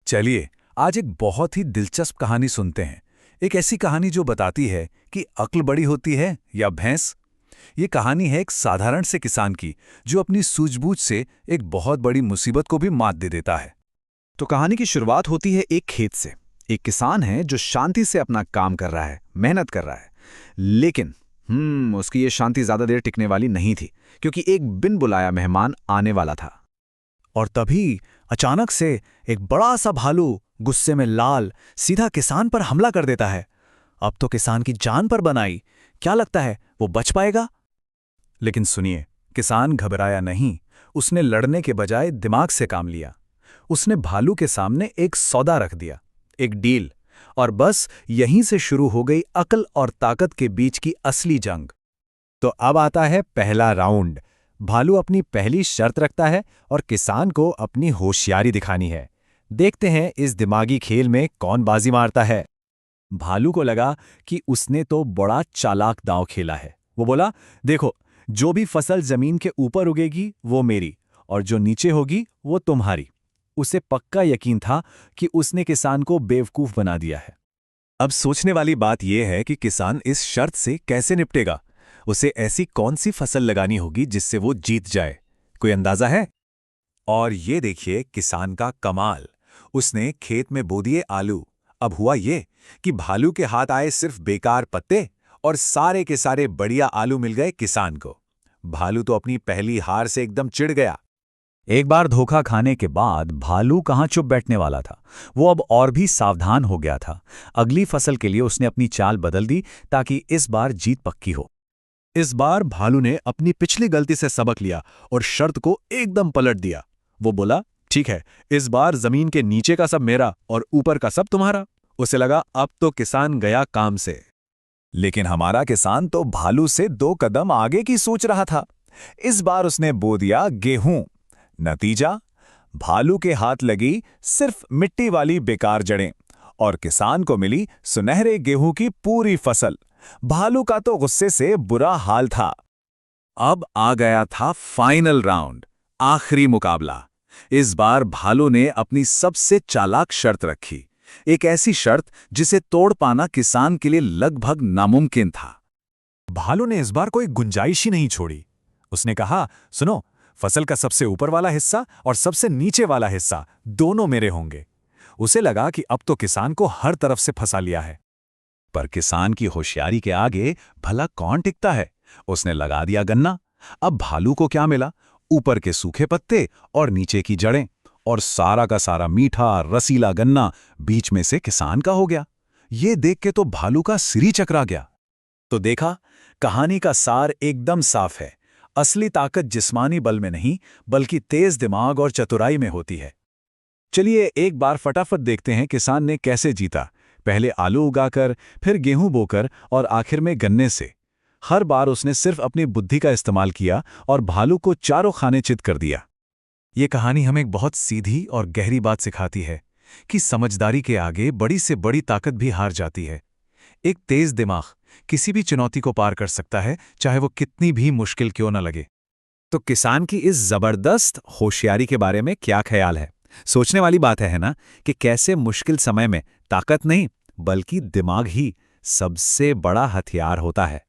चलिए आज एक बहुत ही दिलचस्प कहानी सुनते हैं। एक ऐसी कहानी जो बताती है कि अक्ल बड़ी होती है या भैंस। ये कहानी है एक साधारण से किसान की जो अपनी सूझबूझ से एक बहुत बड़ी मुसीबत को भी मात दे देता है। तो कहानी की शुरुआत होती है एक खेत से। एक किसान है जो शांति से अपना काम कर रहा है, मेहनत कर रहा है। लेकिन उसकी ये शांति ज्यादा देर टिकने वाली नहीं थी, क्योंकि एक बिन बुलाया मेहमान आने वाला था। और तभी अचानक से एक बड़ा सा भालू गुस्से में लाल सीधा किसान पर हमला कर देता है। अब तो किसान की जान पर बनाई। क्या लगता है वो बच पाएगा? लेकिन सुनिए, किसान घबराया नहीं। उसने लड़ने के बजाय दिमाग से काम लिया। उसने भालू के सामने एक सौदा रख दिया, एक डील। और बस यहीं से शुरू हो गई अक्ल और ताकत के बीच की असली जंग। तो अब आता है पहला राउंड। भालू अपनी पहली शर्त रखता है और किसान को अपनी होशियारी दिखानी है। देखते हैं इस दिमागी खेल में कौन बाजी मारता है। भालू को लगा कि उसने तो बड़ा चालाक दांव खेला है। वो बोला, देखो, जो भी फसल जमीन के ऊपर उगेगी वो मेरी, और जो नीचे होगी वो तुम्हारी। उसे पक्का यकीन था कि उसने किसान को बेवकूफ बना दिया है। अब सोचने वाली बात यह है कि किसान इस शर्त से कैसे निपटेगा। उसे ऐसी कौन सी फसल लगानी होगी जिससे वो जीत जाए? कोई अंदाजा है? और ये देखिए किसान का कमाल। उसने खेत में बो दिए आलू। अब हुआ ये कि भालू के हाथ आए सिर्फ बेकार पत्ते और सारे के सारे बढ़िया आलू मिल गए किसान को। भालू तो अपनी पहली हार से एकदम चिढ़ गया। एक बार धोखा खाने के बाद भालू कहाँ चुप बैठने वाला था। वो अब और भी सावधान हो गया था। अगली फसल के लिए उसने अपनी चाल बदल दी ताकि इस बार जीत पक्की हो। इस बार भालू ने अपनी पिछली गलती से सबक लिया और शर्त को एकदम पलट दिया। वो बोला, ठीक है, इस बार जमीन के नीचे का सब मेरा और ऊपर का सब तुम्हारा। उसे लगा अब तो किसान गया काम से। लेकिन हमारा किसान तो भालू से 2 कदम आगे की सोच रहा था। इस बार उसने बो दिया गेहूं। नतीजा, भालू के हाथ लगी सिर्फ मिट्टी वाली बेकार जड़ें और किसान को मिली सुनहरे गेहूं की पूरी फसल। भालू का तो गुस्से से बुरा हाल था। अब आ गया था फाइनल राउंड, आखिरी मुकाबला। इस बार भालू ने अपनी सबसे चालाक शर्त रखी, एक ऐसी शर्त जिसे तोड़ पाना किसान के लिए लगभग नामुमकिन था। भालू ने इस बार कोई गुंजाइश ही नहीं छोड़ी। उसने कहा, सुनो, फसल का सबसे ऊपर वाला हिस्सा और सबसे नीचे वाला हिस्सा दोनों मेरे होंगे। उसे लगा कि अब तो किसान को हर तरफ से फंसा लिया है। पर किसान की होशियारी के आगे भला कौन टिकता है? उसने लगा दिया गन्ना। अब भालू को क्या मिला? ऊपर के सूखे पत्ते और नीचे की जड़ें, और सारा का सारा मीठा रसीला गन्ना बीच में से किसान का हो गया। ये देख के तो भालू का सिर ही चकरा गया। तो देखा, कहानी का सार एकदम साफ है। असली ताकत जिस्मानी बल में नहीं बल्कि तेज दिमाग और चतुराई में होती है। चलिए एक बार फटाफट देखते हैं किसान ने कैसे जीता। पहले आलू उगाकर, फिर गेहूं बोकर और आखिर में गन्ने से। हर बार उसने सिर्फ अपनी बुद्धि का इस्तेमाल किया और भालू को चारों खाने चित कर दिया। ये कहानी हमें एक बहुत सीधी और गहरी बात सिखाती है कि समझदारी के आगे बड़ी से बड़ी ताकत भी हार जाती है। एक तेज दिमाग किसी भी चुनौती को पार कर सकता है, चाहे वो कितनी भी मुश्किल क्यों न लगे। तो किसान की इस जबरदस्त होशियारी के बारे में क्या ख्याल है? सोचने वाली बात है ना, कि कैसे मुश्किल समय में ताकत नहीं बल्कि दिमाग ही सबसे बड़ा हथियार होता है।